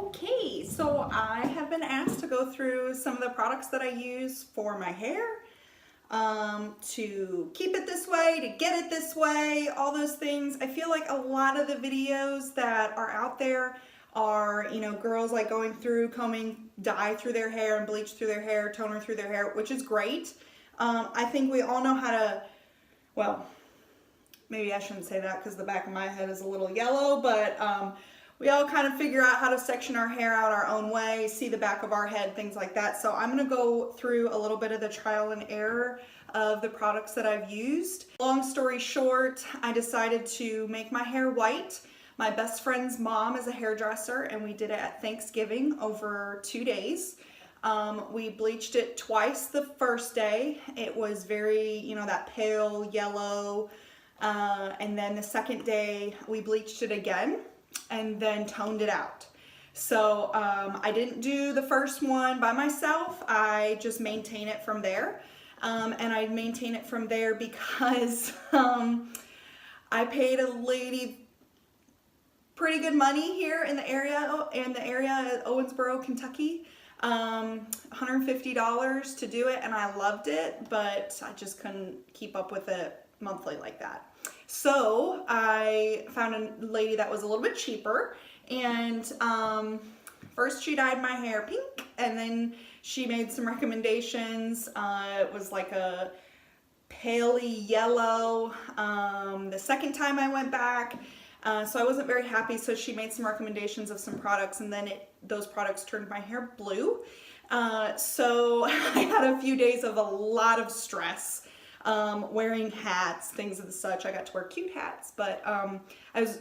Okay, so I have been asked to go through some of the products that I use for my hair, to keep it this way, to get it this way, all those things. I feel like a lot of the videos that are out there are, girls like going through, combing dye through their hair and bleach through their hair, toner through their hair, which is great. I think we all know how to, well, maybe I shouldn't say that because the back of my head is a little yellow, but we all kind of figure out how to section our hair out our own way, see the back of our head, things like that. So I'm going to go through a little bit of the trial and error of the products that I've used. Long story short, I decided to make my hair white. My best friend's mom is a hairdresser and we did it at Thanksgiving over 2 days. We bleached it twice the first day. It was very, that pale yellow. And then the second day we bleached it again and then toned it out. So I didn't do the first one by myself. I just maintain it from there. And I maintain it from there because I paid a lady pretty good money here in the area at Owensboro, Kentucky. $150 to do it, and I loved it, but I just couldn't keep up with it monthly like that. So I found a lady that was a little bit cheaper, and first she dyed my hair pink, and then she made some recommendations. It was like a paley yellow. The second time I went back, so I wasn't very happy, so she made some recommendations of some products, and then those products turned my hair blue. So I had a few days of a lot of stress, wearing hats, things of the such. I got to wear cute hats, but I was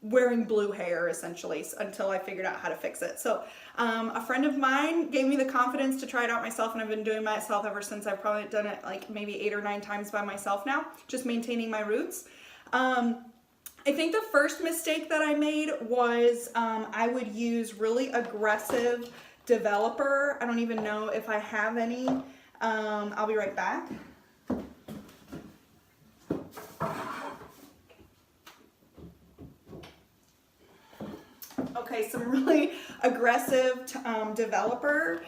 wearing blue hair essentially until I figured out how to fix it. So a friend of mine gave me the confidence to try it out myself, and I've been doing it myself ever since. I've probably done it like maybe 8 or 9 times by myself now, just maintaining my roots. I think the first mistake that I made was I would use really aggressive developer. I don't even know if I have any. I'll be right back. Okay, some really aggressive developer,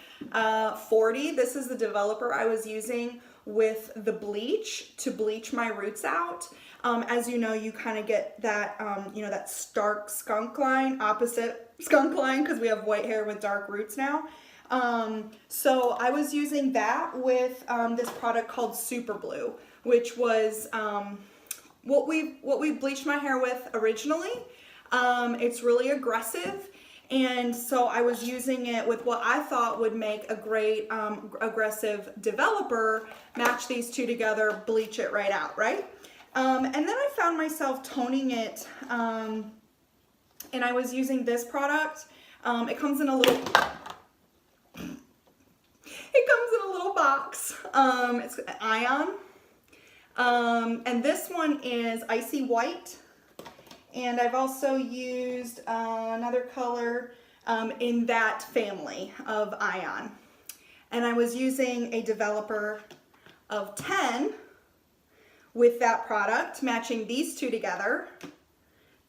40. This is the developer I was using with the bleach to bleach my roots out. As you know, you kind of get that, that stark skunk line, opposite skunk line, because we have white hair with dark roots now. So I was using that with this product called Super Blue, which was what we bleached my hair with originally. It's really aggressive, and so I was using it with what I thought would make a great aggressive developer, match these two together, bleach it right out, right? And then I found myself toning it, and I was using this product. It comes in a little box. It's Ion, and this one is Icy White. And I've also used another color in that family of Ion. And I was using a developer of 10 with that product, matching these two together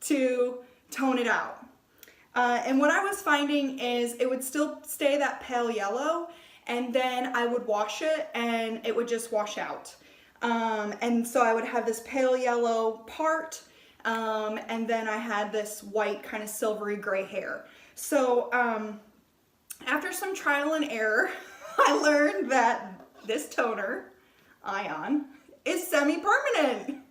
to tone it out. And what I was finding is it would still stay that pale yellow, and then I would wash it and it would just wash out. And so I would have this pale yellow part, and then I had this white kind of silvery gray hair. So after some trial and error, I learned that this toner, Ion, is semi-permanent.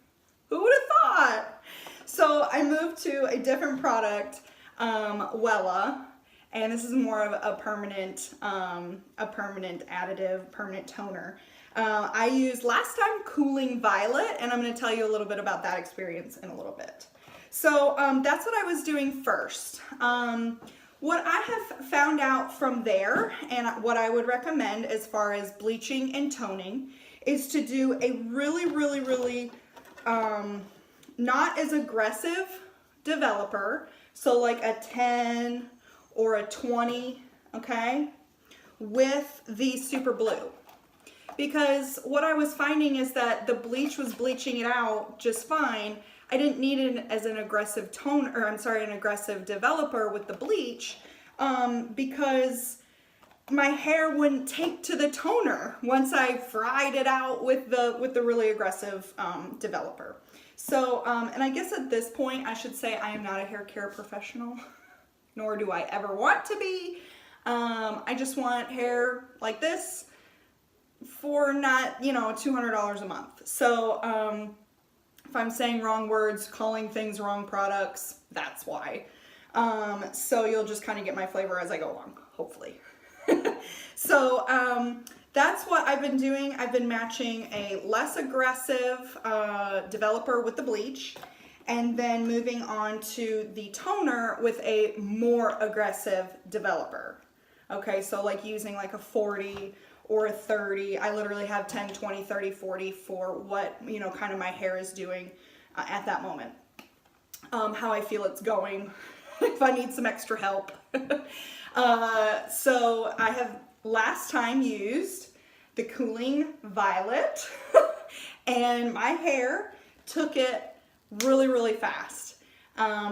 Who would have thought? So I moved to a different product, Wella, and this is more of a permanent additive, permanent toner. I used last time Cooling Violet, and I'm going to tell you a little bit about that experience in a little bit. So that's what I was doing first. What I have found out from there, and what I would recommend as far as bleaching and toning, is to do a really not as aggressive developer. So like a 10 or a 20, okay, with the Super Blue. Because what I was finding is that the bleach was bleaching it out just fine. I didn't need it as an aggressive tone, or I'm sorry, an aggressive developer with the bleach. because my hair wouldn't take to the toner once I fried it out with the really aggressive developer. So, and I guess at this point I should say I am not a hair care professional, nor do I ever want to be. I just want hair like this for not, you know, $200 a month. So, if I'm saying wrong words, calling things wrong products, that's why. So you'll just kind of get my flavor as I go along, hopefully. So, that's what I've been doing. I've been matching a less aggressive developer with the bleach, and then moving on to the toner with a more aggressive developer. Okay, so like using like a 40 or a 30. I literally have 10, 20, 30, 40 for what, you know, kind of my hair is doing at that moment. How I feel it's going, if I need some extra help. So I have last time used the Cooling Violet and my hair took it really, really fast.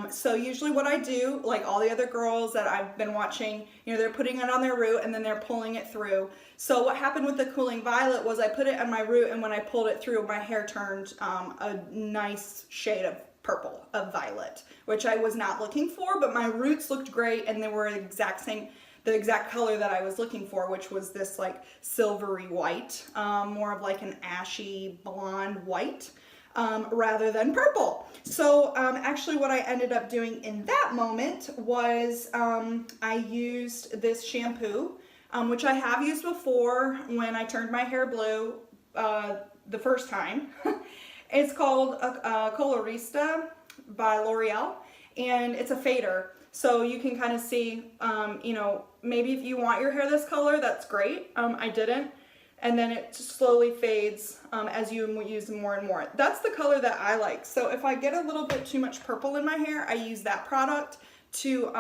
So usually what I do, like all the other girls that I've been watching, you know, they're putting it on their root and then they're pulling it through. So what happened with the Cooling Violet was I put it on my root, and when I pulled it through, my hair turned a nice shade of purple, of violet, which I was not looking for, but my roots looked great and they were the exact color that I was looking for, which was this like silvery white, more of like an ashy blonde white. Rather than purple. So actually what I ended up doing in that moment was I used this shampoo, which I have used before when I turned my hair blue the first time. It's called Colorista by L'Oreal, and it's a fader. So you can kind of see, you know, maybe if you want your hair this color, that's great. I didn't. And then it slowly fades as you use more and more. That's the color that I like. So if I get a little bit too much purple in my hair, I use that product to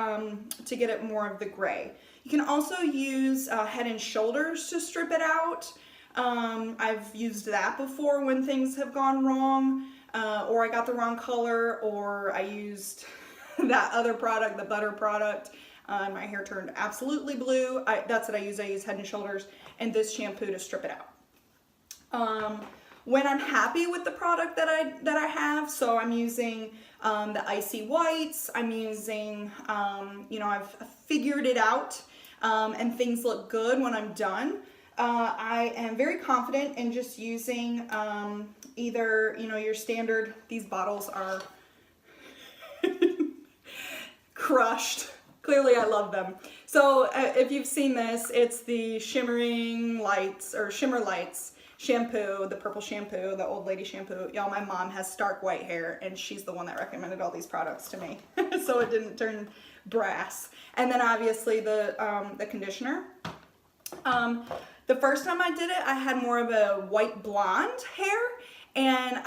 get it more of the gray. You can also use Head and Shoulders to strip it out. I've used that before when things have gone wrong, or I got the wrong color, or I used that other product, the butter product. My hair turned absolutely blue. That's what I use. I use Head and Shoulders and this shampoo to strip it out. When I'm happy with the product that I have, so I'm using the Icy Whites. I'm using, you know, I've figured it out, and things look good when I'm done. I am very confident in just using either, you know, your standard. These bottles are crushed. Clearly I love them. So if you've seen this, it's the Shimmering Lights or Shimmer Lights shampoo, the purple shampoo, the old lady shampoo. Y'all, my mom has stark white hair and she's the one that recommended all these products to me. So it didn't turn brass. And then obviously the conditioner. The first time I did it, I had more of a white blonde hair, and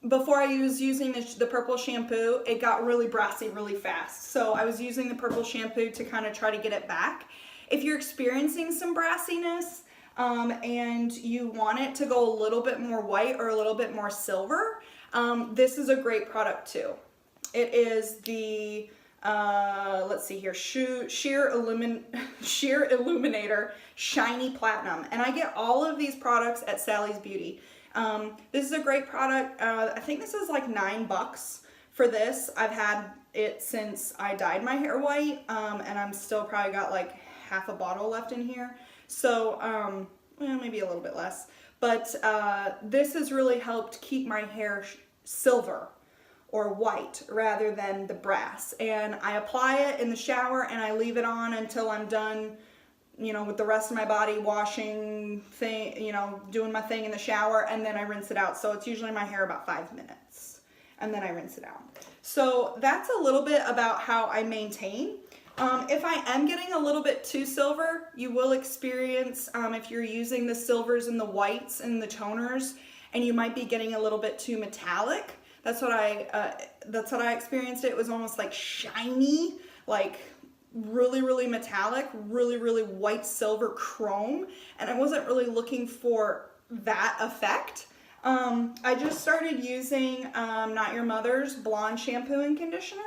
before I was using the purple shampoo, it got really brassy really fast. So I was using the purple shampoo to kind of try to get it back. If you're experiencing some brassiness and you want it to go a little bit more white or a little bit more silver, this is a great product too. It is the, let's see here, Sheer Illuminator Shiny Platinum. And I get all of these products at Sally's Beauty. This is a great product. I think this is like $9 for this. I've had it since I dyed my hair white, and I'm still probably got like half a bottle left in here. So, well, maybe a little bit less. But this has really helped keep my hair silver or white rather than the brass. And I apply it in the shower and I leave it on until I'm done, you know, with the rest of my body, washing thing, you know, doing my thing in the shower, and then I rinse it out. So it's usually my hair about 5 minutes, and then I rinse it out. So that's a little bit about how I maintain. If I am getting a little bit too silver, you will experience, if you're using the silvers and the whites and the toners, and you might be getting a little bit too metallic. That's what I experienced. It was almost like shiny, like really, really metallic, really, really white silver chrome, and I wasn't really looking for that effect. I just started using Not Your Mother's blonde shampoo and conditioner.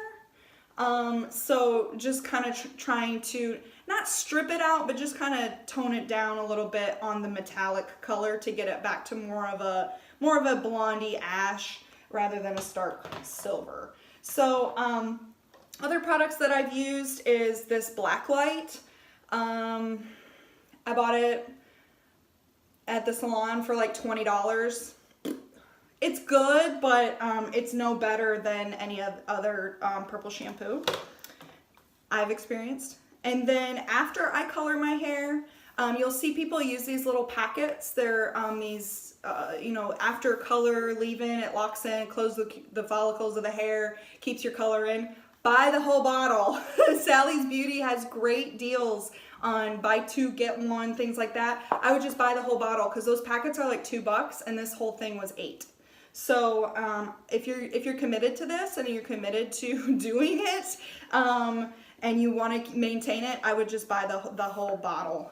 So just kind of trying to not strip it out, but just kind of tone it down a little bit on the metallic color to get it back to more of a blondie ash rather than a stark silver. So other products that I've used is this black light. I bought it at the salon for like $20. It's good, but it's no better than any other purple shampoo I've experienced. And then after I color my hair, you'll see people use these little packets. They're these, you know, after color leave-in, it locks in, closes the follicles of the hair, keeps your color in. Buy the whole bottle. Sally's Beauty has great deals on buy two, get one, things like that. I would just buy the whole bottle because those packets are like $2 and this whole thing was $8. So if you're committed to this and you're committed to doing it, and you want to maintain it, I would just buy the whole bottle.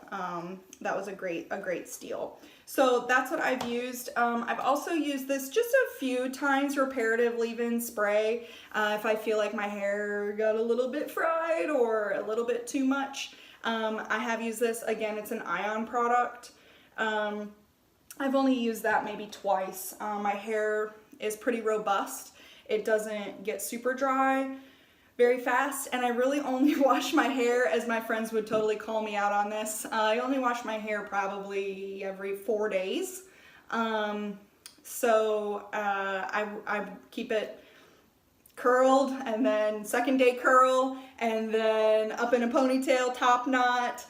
That was a great steal. So that's what I've used. I've also used this just a few times, reparative leave-in spray, if I feel like my hair got a little bit fried or a little bit too much. I have used this. Again, it's an Ion product. I've only used that maybe twice. My hair is pretty robust. It doesn't get super dry very fast, and I really only wash my hair, as my friends would totally call me out on this. I only wash my hair probably every 4 days. So I keep it curled, and then second day curl, and then up in a ponytail, top knot.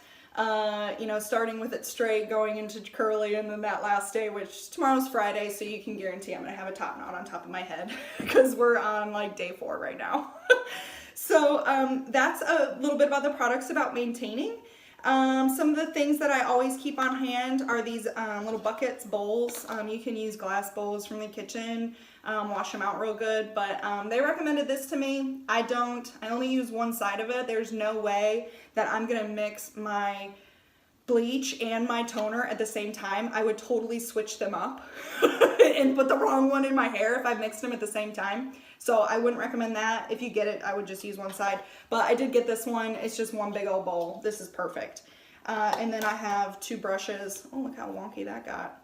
You know, starting with it straight, going into curly, and then that last day, which tomorrow's Friday, so you can guarantee I'm gonna have a top knot on top of my head because we're on like day 4 right now. So that's a little bit about the products about maintaining. Some of the things that I always keep on hand are these little buckets, bowls. You can use glass bowls from the kitchen, wash them out real good, but they recommended this to me. I don't. I only use one side of it. There's no way that I'm gonna mix my bleach and my toner at the same time. I would totally switch them up and put the wrong one in my hair if I mixed them at the same time. So I wouldn't recommend that. If you get it, I would just use one side. But I did get this one. It's just one big old bowl. This is perfect. And then I have 2 brushes. Oh, look how wonky that got.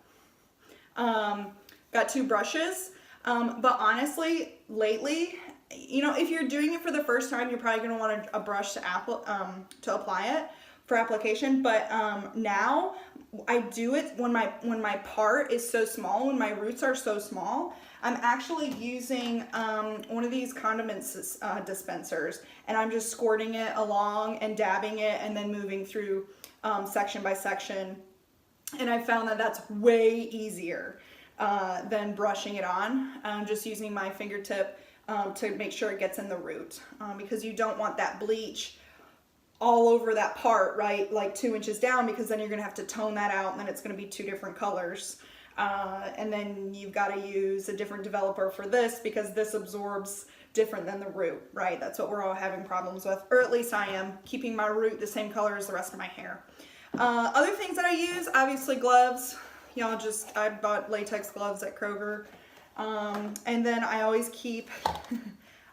Got 2 brushes. But honestly, lately, you know, if you're doing it for the first time, you're probably going to want a brush to apply it for application. But now I do it when my part is so small, when my roots are so small. I'm actually using one of these condiments dispensers, and I'm just squirting it along and dabbing it and then moving through section by section. And I found that that's way easier than brushing it on. I'm just using my fingertip to make sure it gets in the root, because you don't want that bleach all over that part, right? Like 2 inches down, because then you're gonna have to tone that out, and then it's gonna be 2 different colors. And then you've got to use a different developer for this because this absorbs different than the root, right? That's what we're all having problems with, or at least I am, keeping my root the same color as the rest of my hair. Other things that I use, obviously gloves. Y'all I bought latex gloves at Kroger. And then I always keep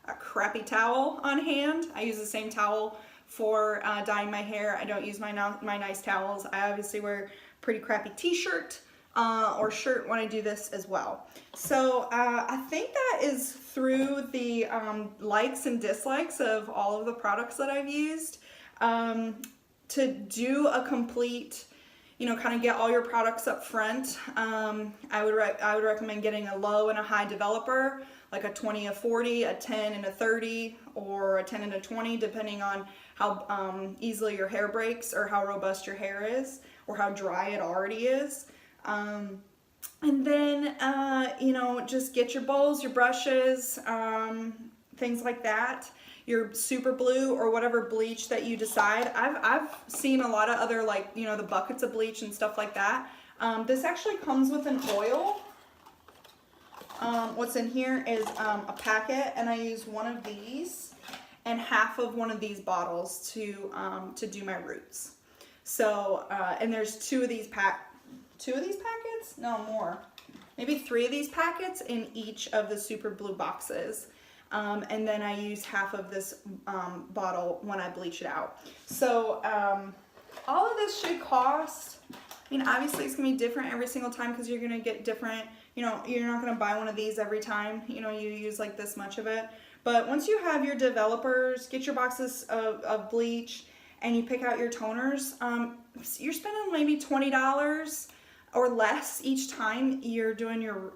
a crappy towel on hand. I use the same towel for dyeing my hair. I don't use my nice towels. I obviously wear pretty crappy t-shirt or shirt when I do this as well. So I think that is through the likes and dislikes of all of the products that I've used. To do a complete, you know, kind of get all your products up front, I would recommend getting a low and a high developer, like a 20, a 40, a 10 and a 30, or a 10 and a 20, depending on how easily your hair breaks or how robust your hair is or how dry it already is. And then, you know, just get your bowls, your brushes, things like that. Your super blue or whatever bleach that you decide. I've seen a lot of other, like, you know, the buckets of bleach and stuff like that. This actually comes with an oil. What's in here is a packet, and I use one of these and half of one of these bottles to do my roots. So, and there's two of these packets? No, more. Maybe 3 of these packets in each of the super blue boxes. and then I use half of this bottle when I bleach it out. So all of this should cost, I mean, obviously it's gonna be different every single time because you're gonna get different, you know, you're not gonna buy one of these every time, you know, you use like this much of it. But once you have your developers, get your boxes of bleach, and you pick out your toners, you're spending maybe $20 or less each time you're doing your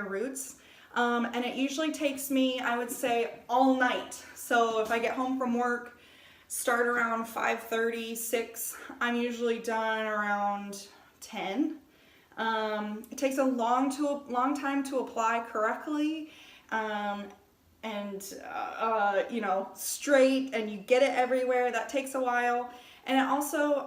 roots. And it usually takes me, I would say, all night. So if I get home from work, start around 5:30, 6, I'm usually done around 10. It takes a long time to apply correctly. You know, straight, and you get it everywhere. That takes a while. And it also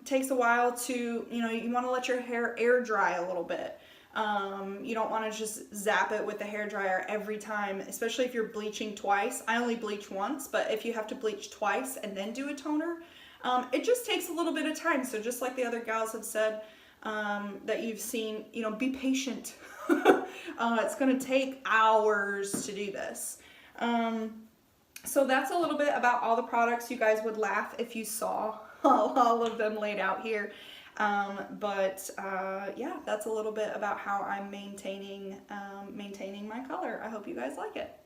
takes a while to, you know, you want to let your hair air dry a little bit. You don't want to just zap it with the hair dryer every time, especially if you're bleaching twice. I only bleach once, but if you have to bleach twice and then do a toner, it just takes a little bit of time. So just like the other gals have said that you've seen, you know, be patient. It's going to take hours to do this. So that's a little bit about all the products. You guys would laugh if you saw all of them laid out here. Yeah, that's a little bit about how I'm maintaining my color. I hope you guys like it.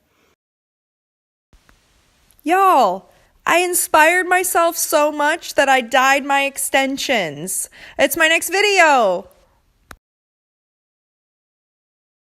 Y'all, I inspired myself so much that I dyed my extensions. It's my next video.